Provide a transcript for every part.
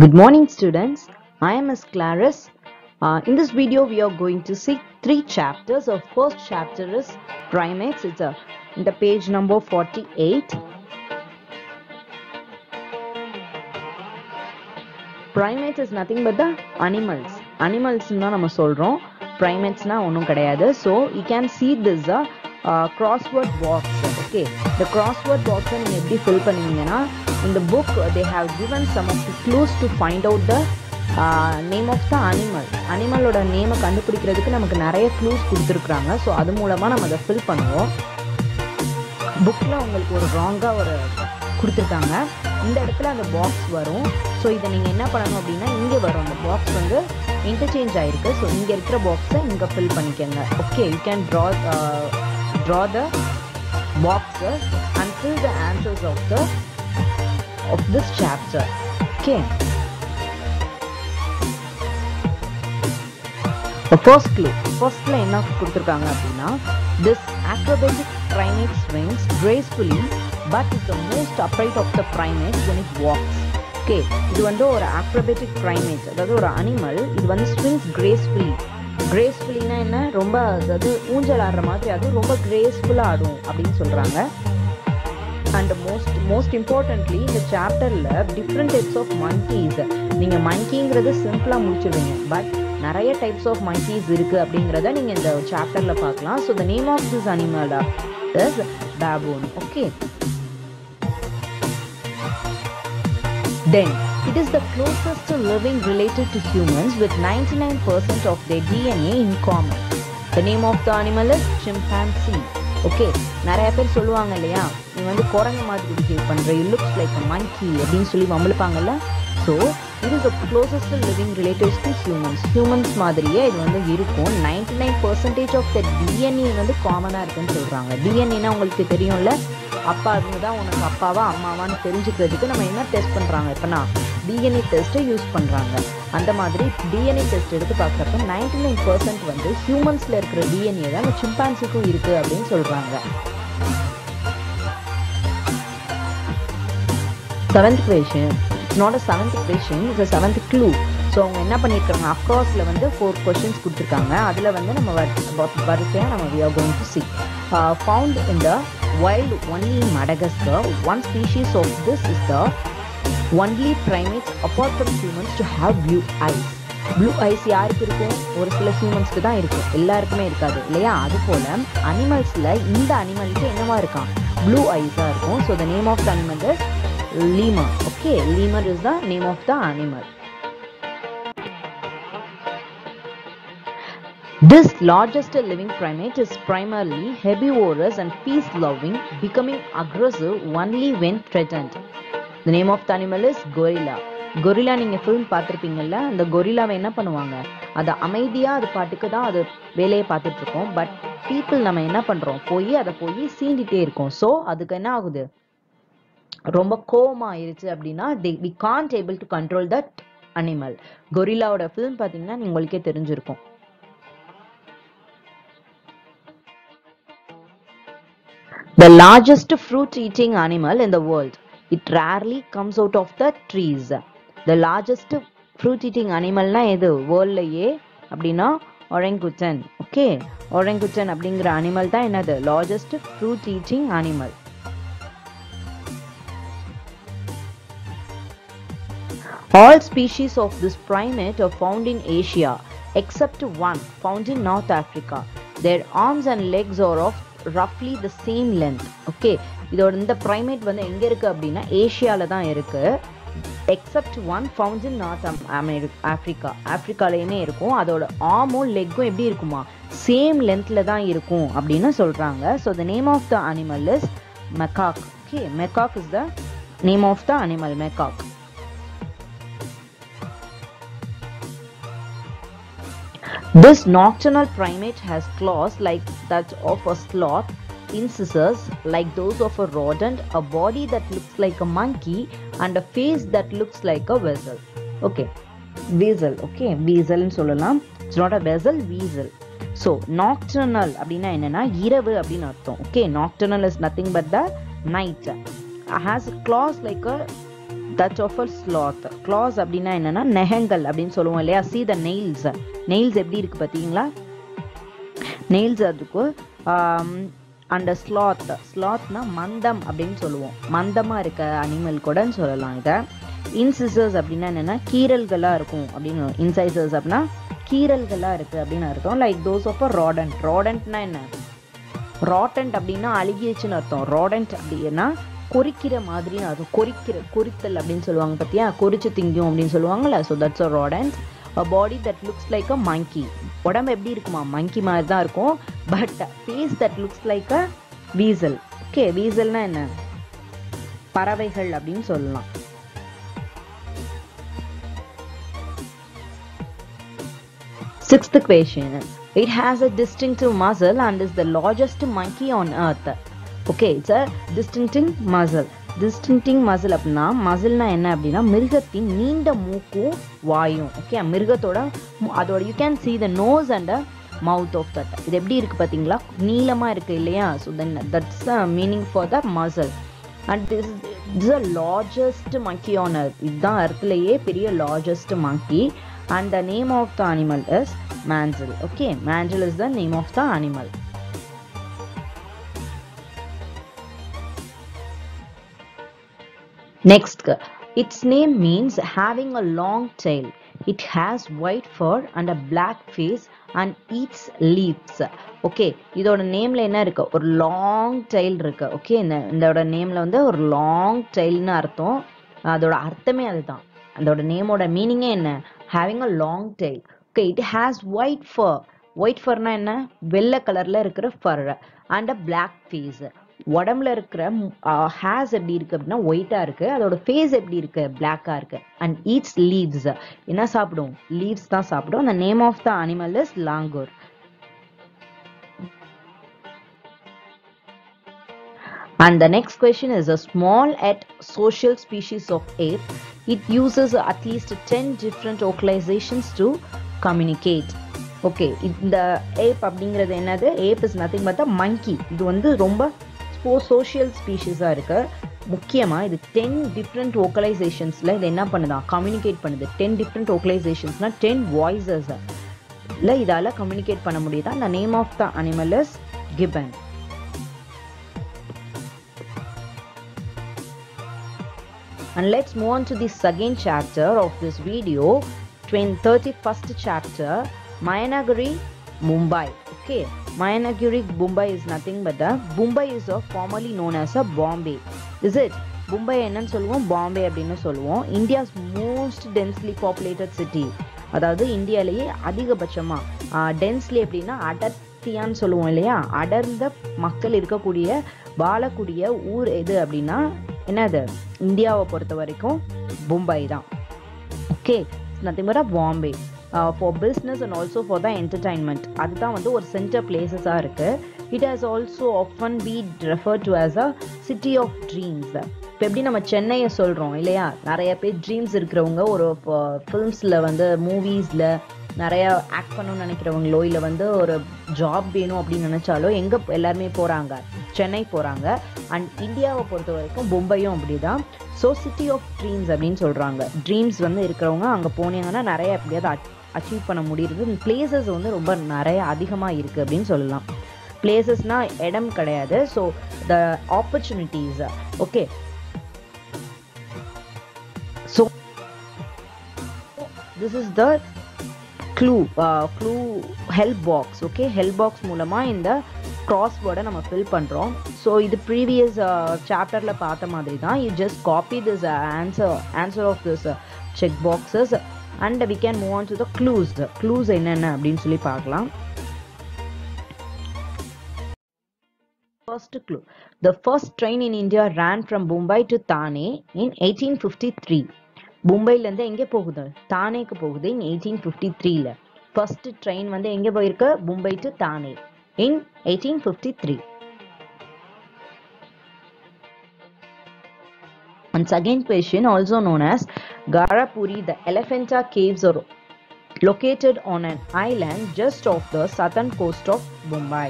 Good morning, students. I am Ms. Claris. In this video, we are going to see three chapters. Our first chapter is primates. It's in the page number 48. Primates is nothing but the animals. Animals na nama solron. Primates na onum kadayadu. So you can see this crossword box. Okay, the crossword box நீங்க எப்படி fill பண்ணுவீங்கன்னா, in the book they have given some of the clues to find out the name of the animal. அனிமலோட நேமை கண்டுபிடிக்கிறதுக்கு நமக்கு நிறைய clues கொடுத்துருக்குறாங்க. So அது மூலமாக நம்ம அதை fill பண்ணுவோம். புக்கில் உங்களுக்கு ஒரு ராங்காக ஒரு கொடுத்துருக்காங்க. இந்த இடத்துல அந்த பாக்ஸ் வரும். ஸோ இதை நீங்கள் என்ன பண்ணணும் அப்படின்னா, இங்கே வரும் அந்த பாக்ஸ் வந்து இன்டர்சேஞ்ச் ஆகிருக்கு. ஸோ இங்கே இருக்கிற பாக்ஸை இங்கே fill பண்ணிக்கோங்க. Okay, you can draw the boxes and fill the answers of this chapter. Okay, the first clue, firstல என்ன கொடுத்திருக்காங்க அப்படின்னா, this acrobatic primate swings gracefully but is the most upright of the primates when it walks. Okay, இது வந்து ஒரு acrobatic primate, அதாவது ஒரு animal. இது வந்து swings gracefully. கிரேஸ்ஃபுல்லினா என்ன, ரொம்ப அதாவது ஊஞ்சல் ஆடுற மாதிரி அது ரொம்ப கிரேஸ்ஃபுல்லாக ஆடும் அப்படின்னு சொல்கிறாங்க. அண்ட் மோஸ்ட் இம்பார்ட்டன்ட்லி இந்த சாப்டரில் டிஃப்ரெண்ட் டைப்ஸ் ஆஃப் மங்கீஸ், நீங்கள் மங்கீங்கிறது சிம்பிளாக முடிச்சிடுவீங்க, பட் நிறைய டைப்ஸ் ஆஃப் மங்கீஸ் இருக்குது அப்படிங்கிறத நீங்கள் இந்த சாப்டரில் பார்க்கலாம். So the name of this animal is baboon. Okay, then it is the closest living relative to humans with 99% of their DNA in common. The name of the animal is chimpanzee. Okay, நிறைய பேர் சொல்லுவாங்க இல்லையா, நீ வந்து குரங்கு மாதிரி behave பண்ற, you looks like a monkey அப்படின்னு சொல்லி வம்பிழுப்பாங்கல்ல. So it is the closest living relatives to humans. Humans மாதிரியே இது வந்து இருக்கும். 99% of the DNA வந்து காமனாக இருக்குன்னு சொல்கிறாங்க. டிஎன்ஏனா உங்களுக்கு தெரியும்ல, அப்பா இருந்து தான் உனக்கு அப்பாவா அம்மாவான்னு தெரிஞ்சுக்கிறதுக்கு நம்ம என்ன டெஸ்ட் பண்ணுறாங்க இப்போனா, டிஎன்ஏ டெஸ்ட்டை யூஸ் பண்ணுறாங்க. அந்த மாதிரி டிஎன்ஏ டெஸ்ட் எடுத்து பார்க்குறப்ப 99% வந்து ஹியூமன்ஸில் இருக்கிற டிஎன்ஏ தான் சிம்பான்சிக்கும் இருக்குது அப்படின்னு சொல்கிறாங்க. Seventh question, it's not a seventh question, it's a seventh clue. So அவங்க என்ன பண்ணியிருக்காங்க, அக்ராஸில் வந்து 4 கொஸ்டின்ஸ் கொடுத்துருக்காங்க. அதில் வந்து நம்ம வரிசையாக நம்ம we are going to see. Found in the wild only in Madagascar, one species of this is the only primates apart from humans to have blue eyes. Blue eyes யாருக்கு இருக்கும், ஒரு சில ஹியூமன்ஸ்க்கு தான் இருக்கும், எல்லாருக்குமே இருக்காது இல்லையா. அது போல் அனிமல்ஸில் இந்த அனிமலுக்கு என்னவா இருக்கான், ப்ளூ ஐஸாக இருக்கும். So the name of the animal is lemur. Okay, lemur is the name of the animal. This largest living primate is primarily herbivorous and peace-loving, becoming aggressive only when threatened. The name of the animal is gorilla. Gorilla நீங்கள் film பார்த்துருப்பீங்கல்ல, அந்த கொரில்லாவை என்ன பண்ணுவாங்க, அதை அமைதியாக அது பாட்டுக்கு தான் அது வேலையை பார்த்துட்ருக்கோம். பட் பீப்புள் நம்ம என்ன பண்ணுறோம், அதை போய் சீண்டிகிட்டே இருக்கோம். ஸோ அதுக்கு என்ன ஆகுது, ரொம்ப கோவமாக ஆயிடுச்சு அப்படின்னா we can't able to control that animal. கொரில்லாவோட ஃபிலிம் பார்த்தீங்கன்னா உங்களுக்கே தெரிஞ்சிருக்கும். The largest fruit-eating animal in the world. It rarely comes out of the trees. The largest fruit-eating animalனா எது வேர்ல்ட்லயே அப்படின்னா orangutan. ஓகே, orangutan அப்படிங்கிற அனிமல் தான் என்னது largest fruit-eating animal. All species of this primate are found in Asia except one found in North Africa. Their arms and legs are of roughly the same length. Okay, இதோட இந்த primate வந்து எங்க இருக்கு அப்படின்னா ஏஷியால தான் இருக்கு. except one found in North Africa. ஆப்பிரிக்காலையுமே இருக்கும். அதோட ஆர்மும் லெக்கும் எப்படி இருக்குமா, சேம் லென்த்ல தான் இருக்கும் அப்படின்னு சொல்றாங்க. So the name of the animal is macaque. Okay, macaque is the name of the animal, macaque. This nocturnal primate has claws like that of a sloth, incisors like those of a rodent, a body that looks like a monkey, and a face that looks like a weasel. Okay, weasel. Okay, weasel னு சொல்லலாம். It's not a weasel, weasel. So nocturnal அப்படின்னா என்னன்னா இரவு அப்படின்னு அர்த்தம். Okay, nocturnal is nothing but the night. Has claws like a that of a sloth. Claws அப்படின்னா என்னன்னா நகங்கள் அப்படின்னு சொல்லுவோம் இல்லையா. see the nails. nails எப்படி இருக்கு பாத்தீங்களா? nails அதுக்கு அந்த ஸ்லாத்னா மந்தம் அப்படின்னு சொல்லுவோம். மந்தமா இருக்க அனிமல் கூடன்னு சொல்லலாம் இதை. இன்சிசர்ஸ் அப்படின்னா என்னன்னா கீரல்களா இருக்கும் அப்படின்னு. இன்சைசர்ஸ் அப்படின்னா கீரல்களா இருக்கு அப்படின்னு அர்த்தம். Like those of a rodent. ராடன்ட்னா என்ன? ராட்டன்ட் அப்படின்னா அழுகிச்சுன்னு அர்த்தம். ராடன்ட் அப்படின்னா கொறிக்கிற மாதிரி அர்த்தம். கொறித்தல் அப்படின்னு சொல்லுவாங்க பத்தியா, கொறிச்சு திங்கும் அப்படின்னு சொல்லுவாங்கல்ல. So that's a rodent. a body that looks like a monkey. உடம்பு எப்படி இருக்குமா? monkey மாதிரி தான் இருக்கும். but face that looks like a weasel. okay, weaselனா என்ன? பறவைகள் அப்படின்னு சொல்லலாம். Sixth question. It has a distinctive muzzle and is the largest monkey on earth. okay, it's a distinctive muzzle. Distinctive muzzle அப்படின்னா மசில்னா என்ன அப்படின்னா மிருகத்தின் நீண்ட மூக்கும் வாயும். ஓகே, மிருகத்தோட அதோட you can see the nose and the mouth of that. இது எப்படி இருக்கு பார்த்தீங்களா? நீளமாக இருக்கு இல்லையா? So then that's the meaning for the muscle. And this is the largest monkey on earth. இதுதான் அர்த்லேயே பெரிய largest monkey. And the name of the animal is manzil. Okay, manzil is the name of the animal. Next, its name means having a long tail. It has white fur and a black face and eats leaves. okay, இதோட நேம்ல என்ன இருக்கு? ஒரு long tail இருக்கு. Okay, இதோட நேம்ல வந்து ஒரு லாங் டெயில்னு அர்த்தம். அதோட அர்த்தமே அதுதான். அதோட நேமோட மீனிங்கே என்ன? having a long tail. okay, it has white fur. white furனா என்ன? வெள்ளை கலர்ல இருக்கிற fur and a black face. உடம்புல இருக்கிற ஹேர்ஸ் எப்படி இருக்கு அப்படின்னா ஒயிட்டா இருக்கு. அதோட ஃபேஸ் எப்படி இருக்கு? பிளாக்கா இருக்கு. And eats leaves. என்ன சாப்பிடும்? லீவ்ஸ் தான் சாப்பிடும். அந்த name of the animal is langur. And the next question is a small yet social species of ape. It uses at least 10 different vocalizations to communicate. okay, இந்த ape அப்படிங்கிறது என்னது? ape is nothing but a monkey. இது வந்து ரொம்ப social ஸ்பீஷிஸாக இருக்கு. முக்கியமாக இது 10 different வோக்கலைசேஷன்ஸில் இது என்ன பண்ணுதான்? கம்யூனிகேட் பண்ணுது. 10 டிஃப்ரெண்ட் வோக்கலைசேஷன்ஸ்னால் 10 வாய்ஸஸ் இல்லை இதால் கம்யூனிகேட் பண்ண முடியுதா? the name of the animal is gibbon. and let's move on to the second chapter of this video, 31st chapter, Mayanagiri, Mumbai. okay, Mayanagiri, Mumbai is nothing but the Mumbai is formerly known as a Bombay. is it? Mumbai என்னன்னு சொல்லுவோம்? பாம்பே அப்படின்னு சொல்லுவோம். India's most densely populated city. அதாவது இந்தியாலேயே அதிகபட்சமா densely அப்படின்னா அடர்த்தியான்னு சொல்லுவோம் இல்லையா? அடர்ந்த மக்கள் இருக்கக்கூடிய வாழக்கூடிய ஊர் எது அப்படின்னா என்னது? இந்தியாவை பொறுத்த வரைக்கும் மும்பை தான். Okay, nothing but Bombay. for business and also for the entertainment. அதுதான் வந்து ஒரு சென்டர் பிளேசஸாக இருக்கு. it has also often been referred to as a city of dreams. இப்போ எப்படி நம்ம சென்னையை சொல்கிறோம் இல்லையா? நிறைய பேர் ட்ரீம்ஸ் இருக்கிறவங்க ஒரு ஃபிலிம்ஸில் வந்து மூவிஸில் நிறைய ஆக்ட் பண்ணணும்னு நினைக்கிறவங்களோ இல்லை வந்து ஒரு ஜாப் வேணும் அப்படின்னு நினச்சாலோ எங்கே எல்லாருமே போகிறாங்க? சென்னை போகிறாங்க. அண்ட் இந்தியாவை பொறுத்த வரைக்கும் மும்பையும் அப்படி தான். ஸோ சிட்டி ஆஃப் ட்ரீம்ஸ் அப்படின்னு சொல்கிறாங்க. ட்ரீம்ஸ் வந்து இருக்கிறவங்க அங்கே போனீங்கன்னா நிறைய எப்படியாவது அச்சீவ் பண்ண முடியுது. பிளேசஸ் வந்து ரொம்ப நிறைய அதிகமாக இருக்குது அப்படின்னு சொல்லலாம். பிளேசஸ்னால் இடம் கிடையாது. So the opportunities. Okay, so this is the clue help box. Okay, help box மூலமாக இந்த crossword நம்ம fill பண்றோம். ஸோ இது ப்ரீவியஸ் சாப்டர்ல பார்த்த மாதிரி தான். You just copy this answer of this check boxes and we can move on to the clues. clues என்னென்ன அப்படின்னு சொல்லி பார்க்கலாம். First clue. The first train in India ran from Mumbai to Thane in 1853. மும்பைலேருந்து எங்கே போகுது? தானேக்கு போகுது in 1853ல. First train வந்து எங்கே போயிருக்கு? மும்பை டு தானே in 1853. And second question, also known as Garapuri, the Elephanta caves are located on an island just off the southern coast of Mumbai.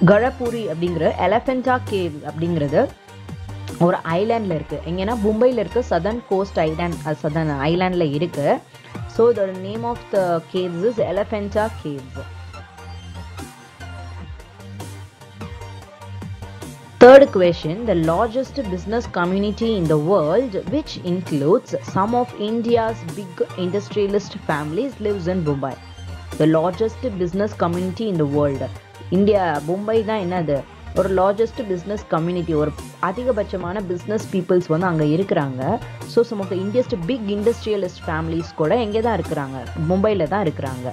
Garapuri அப்படிங்கிற Elephanta cave அப்படிங்கிறது ஒரு ஐலாண்ட்ல இருக்கு. எங்கன்னா மும்பைல இருக்கு, சதர்ன் கோஸ்ட் ஐலாண்ட், சதர்ன் ஐலாண்ட்ல இருக்கு. So the name of the caves is Elephanta Caves. Third question, the largest business community in the world, which includes some of India's big industrialist families, lives in Mumbai. The largest business community in the world. India, Mumbai தான் என்னது, ஒரு largest business community, ஒரு அதிகபட்சமான business peoples வந்து அங்கே இருக்கிறாங்க. So some of the India's big industrialist families கூட எங்கே தான் இருக்கிறாங்க, மும்பையில் தான் இருக்கிறாங்க.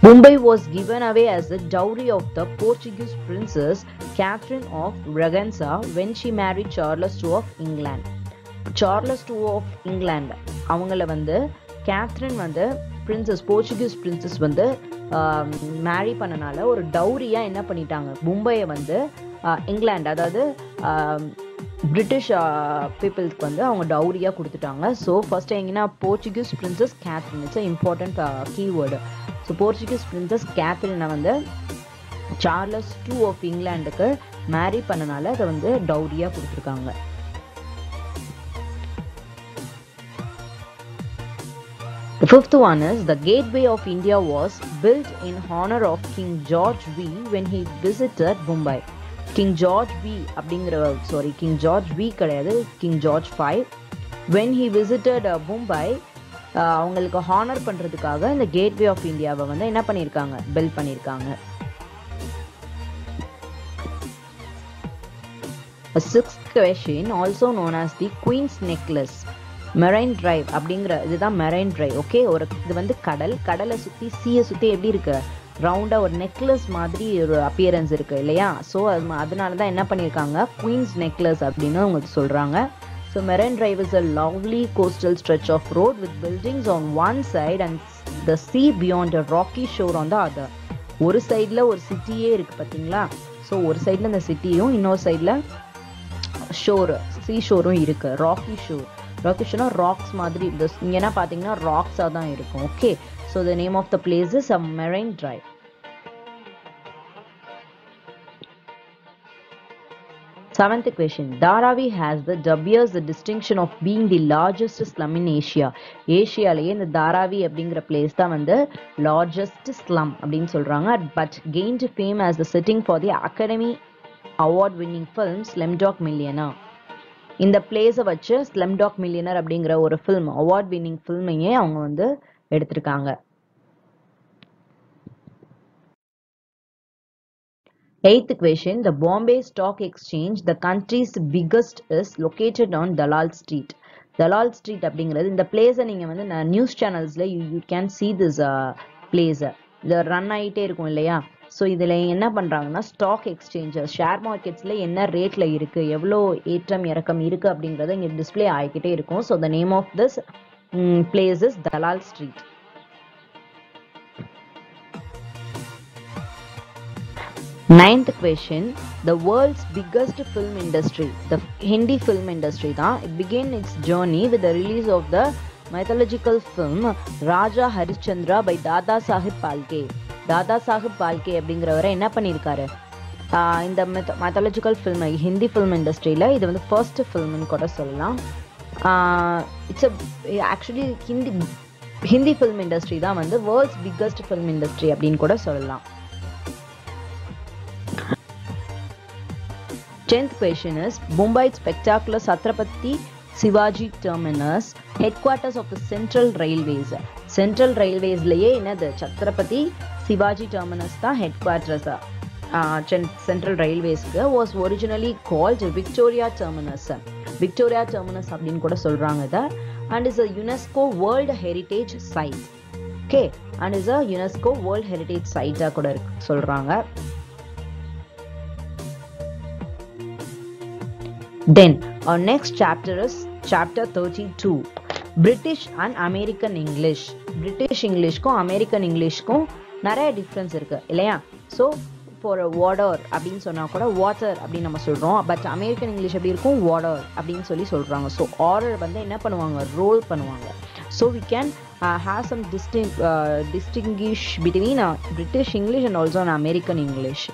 Mumbai was given away as the dowry of the Portuguese princess Catherine of Braganza when she married Charles II of England. Charles II of England அவங்கள வந்து Catherine வந்து பிரின்சஸ், போர்ச்சுகீஸ் பிரின்சஸ் வந்து மேரி பண்ணனால ஒரு டவுரியா என்ன பண்ணிட்டாங்க, மும்பையை வந்து இங்கிலாந்து, அதாவது பிரிட்டிஷ் பீப்புள்ஸ்க்கு வந்து அவங்க டவுரியா கொடுத்துட்டாங்க. ஸோ ஃபர்ஸ்ட் எங்கன்னா Portuguese princess Catherine, it's important keyword. So Portuguese princess கேத்ரினை வந்து சார்லஸ் II ஆஃப் இங்கிலாந்துக்கு மேரி பண்ணனால அதை வந்து டவுரியா கொடுத்துருக்காங்க. The fifth one is the Gateway of India was built in honor of King George V when he visited Mumbai. King George V அப்படிங்கிற King George V கிடையாது, King George V when he visited Mumbai, அவங்களுக்கு honour பண்றதுக்காக இந்த gateway of இந்தியாவை வந்து என்ன பண்ணியிருக்காங்க, build பண்ணியிருக்காங்க. Sixth question, also known as the Queen's Necklace, marine drive அப்படிங்கிற இதுதான் மெரைன் டிரைவ். ஓகே, ஒரு இது வந்து கடலை சுற்றி சீயை சுற்றி எப்படி இருக்கு, ரவுண்டாக ஒரு நெக்லஸ் மாதிரி ஒரு அப்பியரன்ஸ் இருக்கு இல்லையா. ஸோ அதனால தான் என்ன பண்ணியிருக்காங்க, குவீன்ஸ் நெக்லஸ் அப்படின்னு அவங்க சொல்கிறாங்க. So Marine Drive is a lovely coastal stretch of road with buildings on one side and the sea beyond a rocky shore on the other. ஒரு சைடில் ஒரு சிட்டியே இருக்குது பார்த்தீங்களா. ஸோ ஒரு சைடில் இந்த சிட்டியும் இன்னொரு சைடில் ஷோரு, சீ ஷோரும் இருக்குது. ராக்கி ஷோர், ராக்கிஷ்னா ராக்ஸ் மாதிரி, இங்கன்னா பார்த்தீங்கன்னா ராக்ஸாக தான் இருக்கும். Okay, so the name of the place is a Marine Drive. Seventh question, Dharavi has the dubious distinction of being the largest slum in Asia. ஏஷியாலேயே இந்த தாராவி அப்படிங்கிற பிளேஸ் தான் வந்து லார்ஜஸ்ட் ஸ்லம் அப்படின்னு சொல்றாங்க. But gained fame as the setting for the Academy Award winning film Slumdog Millionaire. இந்த பிளேஸை வச்சு Slumdog millionaire அப்படிங்கிற ஒரு ஃபில்ம், அவார்ட் வின்னிங் ஃபில்மையே அவங்க வந்து எடுத்திருக்காங்க. Eighth question, the Bombay Stock Exchange, the country's biggest, is located on Dalal Street. Dalal Street அப்படிங்கிறது இந்த பிளேஸை நீங்கள் வந்து நியூஸ் சேனல்ஸில் யூ கேன் see this பிளேஸை, இதை ரன் ஆகிட்டே இருக்கும் இல்லையா. ஸோ இதில் என்ன பண்ணுறாங்கன்னா, ஸ்டாக் எக்ஸ்சேஞ்சஸ், ஷேர் மார்க்கெட்ஸில் என்ன ரேட்டில் இருக்குது, எவ்வளோ ஏற்றம் இறக்கம் இருக்குது அப்படிங்கிறத இங்கே டிஸ்பிளே ஆகிக்கிட்டே இருக்கும். So the name of this place is Dalal Street. Ninth question, the world's biggest film industry, the Hindi film industry தான், it began its journey with the release of the mythological film Raja Harishchandra by Dada Saheb Phalke. தாதா சாஹிப் பால்கே அப்படிங்கிறவரை என்ன பண்ணியிருக்காரு, இந்த mythological film Hindi film இண்டஸ்ட்ரியில் இது வந்து first ஃபில்ம்னு கூட சொல்லலாம். It's actually Hindi film industry தான் வந்து வேர்ல்ட்ஸ் பிக்கஸ்ட் ஃபில்ம் இண்டஸ்ட்ரி அப்படின்னு கூட சொல்லலாம். 10th question is, Mumbai's spectacular Chhatrapati Shivaji Terminus, headquarters of the Central Railways. Central Railways லயே என்னது, சத்ரபதி சிவாஜி டெர்மினஸ் தான் ஹெட்குவார்டர்ஸ். சென்ட்ரல் ரயில்வேஸ்க்கு was originally called Victoria Terminus. Victoria Terminus அப்படின்னு கூட சொல்றாங்க இதை, and is a UNESCO World Heritage Site. Okay, and is a UNESCO World Heritage Site கூட சொல்றாங்க. Then our next chapter is chapter 32, British and American English. British Englishக்கும் American Englishக்கும் நிறைய difference இருக்கு இல்லையா. So for water அப்படின்னு சொன்னா கூட water அப்படின்னு நம்ம சொல்றோம், பட் அமெரிக்கன் இங்கிலீஷ் எப்படி இருக்கும், வாட்டர் அப்படின்னு சொல்றாங்க. ஸோ ஆர்டர் வந்து என்ன பண்ணுவாங்க, ரோல் பண்ணுவாங்க. So we can have some distinguish between British English and also an American English.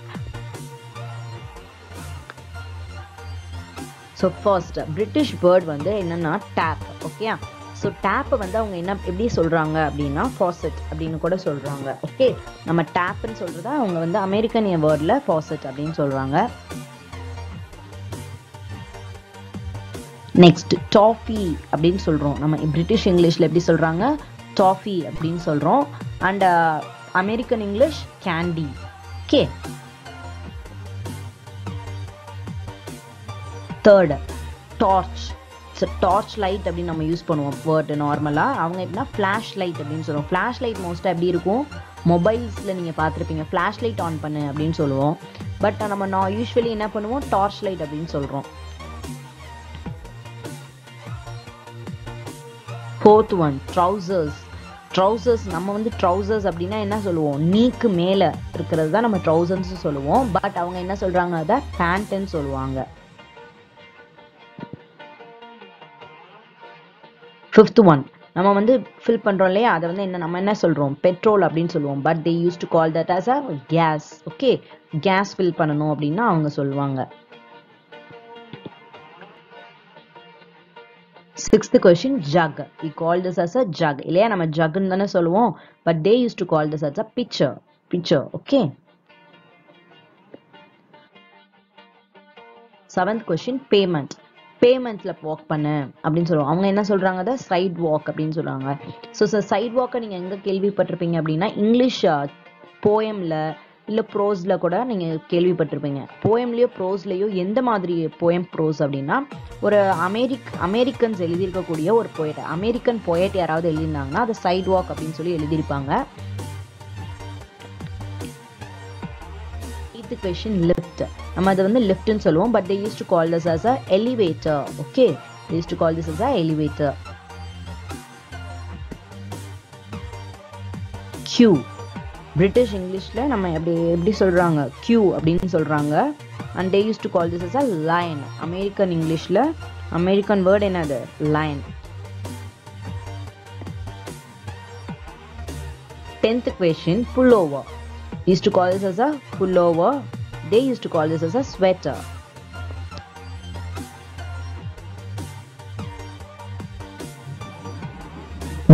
So first British word வந்து என்னன்னா tap. Okay, so tap வந்து அவங்க என்ன எப்படி சொல்றாங்க அப்படின்னா faucet அப்படின்னு கூட சொல்றாங்க. ஓகே, நம்ம tapன்னு சொல்றதா அவங்க வந்து அமெரிக்கன் வேர்ட்ல faucet அப்படின்னு சொல்றாங்க. நெக்ஸ்ட் toffee அப்படின்னு சொல்றோம். நம்ம பிரிட்டிஷ் இங்கிலீஷ்ல எப்படி சொல்றாங்க? toffee அப்படின்னு சொல்றோம். And American English candy. Okay, third torch. Torch light அப்படின்னு நம்ம யூஸ் பண்ணுவோம் வேர்ட் நார்மலா. அவங்க எப்படின்னா ஃபிளாஷ் லைட் அப்படின்னு சொல்லுவோம். ஃபிளாஷ் லைட் மோஸ்ட்டாக எப்படி இருக்கும், மொபைல்ஸ்ல நீங்க பார்த்துருப்பீங்க, ஃபிளாஷ் லைட் ஆன் பண்ணு அப்படின்னு சொல்லுவோம். பட் நம்ம யூஸ்வலி என்ன பண்ணுவோம், டார்ச் லைட் அப்படின்னு சொல்றோம். Fourth one trousers. ட்ரௌசர்ஸ் நம்ம வந்து ட்ரௌசர்ஸ் அப்படின்னா என்ன சொல்லுவோம், நீக்கு மேல இருக்கிறது தான் நம்ம ட்ரௌசர்ஸ் சொல்லுவோம். பட் அவங்க என்ன சொல்றாங்க, அதை பேண்ட்னு சொல்லுவாங்க. ஃபிஃப்த் ஒன் நம்ம வந்து ஃபில் பண்றோம் இல்லையா, அதை வந்து நம்ம என்ன சொல்றோம், பெட்ரோல் அப்படின்னு சொல்லுவோம். But they use to call that as a gas. Okay, gas fill பண்ணணும் அப்படின்னா அவங்க சொல்லுவாங்க. சிக்ஸ்த் கொஸ்டின் ஜக். we call this as a jug இல்லையா, நம்ம ஜக்னு தானே சொல்லுவோம். But they used to call this as a pitcher. Okay, seventh question payment. பேமெண்ட்ல வாக் பண்ணு அப்படின்னு சொல்லுவாங்க. அவங்க என்ன சொல்றாங்க, அதை சைட் வாக் அப்படின்னு சொல்றாங்க. ஸோ சைட் வாக்கை நீங்க எங்க கேள்விப்பட்டிருப்பீங்க அப்படின்னா இங்கிலீஷ் போயம்ல இல்ல ப்ரோஸ்ல கூட நீங்க கேள்விப்பட்டிருப்பீங்க. போயம்லயோ ப்ரோஸ்லயோ எந்த மாதிரி போயம் ப்ரோஸ் அப்படின்னா, ஒரு அமெரிக்கன்ஸ் எழுதியிருக்கக்கூடிய ஒரு போயட், அமெரிக்கன் போயட் யாராவது எழுதியிருந்தாங்கன்னா அதை சைட் வாக் அப்படின்னு சொல்லி எழுதியிருப்பாங்க. Question lift. நம்ம அது வந்து liftன்னு சொல்லுவோம். but they used to call this as a elevator. okay, they used to call this as a elevator. queue. British Englishல நம்ம எப்படி சொல்றாங்க, queue அப்படின்னு சொல்றாங்க. and they used to call this as a line. American Englishல American word என்னது, line. 10th question pullover. Used to call this as a pullover. They used to call this as a sweater.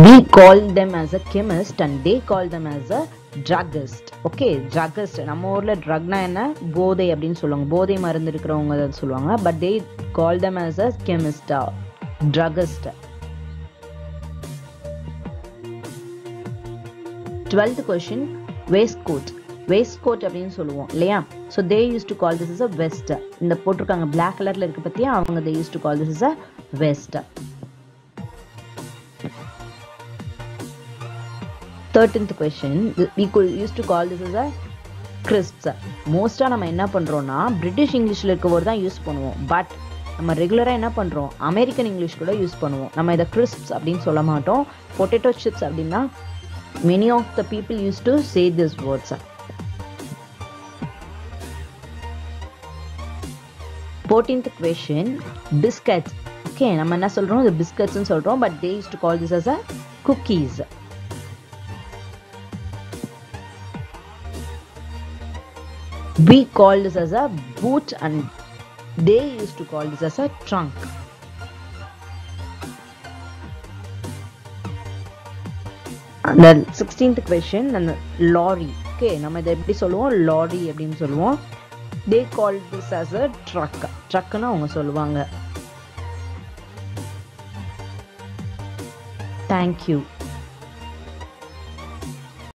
We call them as a chemist and they call them as a druggist. Okay, druggist. நம்ம ஊர்ல ட்ரக்னா என்ன, போதை அப்படின்னு சொல்லுவாங்க, போதை மருந்து இருக்கிறவங்க சொல்லுவாங்க. But they call them as a chemist, druggist. 12th question waistcoat. waistcoat அப்படின்னு சொல்லுவோம் இல்லையா. so they used to call this as a vest. இந்த போட்டிருக்காங்க black கலர்ல இருக்கு பத்தியா, அவங்க they used to call this as a vest. 13th question we used to call this as a crisps. மோஸ்டா நம்ம என்ன பண்றோம்னா பிரிட்டிஷ் இங்கிலீஷ்ல இருக்க வேர்ட் தான் யூஸ் பண்ணுவோம். பட் நம்ம ரெகுலரா என்ன பண்றோம், அமெரிக்கன் இங்கிலீஷ் கூட யூஸ் பண்ணுவோம். நம்ம இதை crisps அப்படின்னு சொல்ல மாட்டோம். பொட்டேட்டோ சிப்ஸ் அப்படின்னா many of the people used to say these words. 14th question biscuits. okay, நம்ம என்ன சொல்றோம், the biscuits னு சொல்றோம். but they used to call this as a cookies. we call this as a boot and they used to call this as a trunk. The 16th question lorry. okay, நம்ம இதை எப்படி சொல்லுவோம், lorry அப்படின்னு சொல்லுவோம். they call this as a truckனா அவங்க சொல்லுவாங்க. thank you.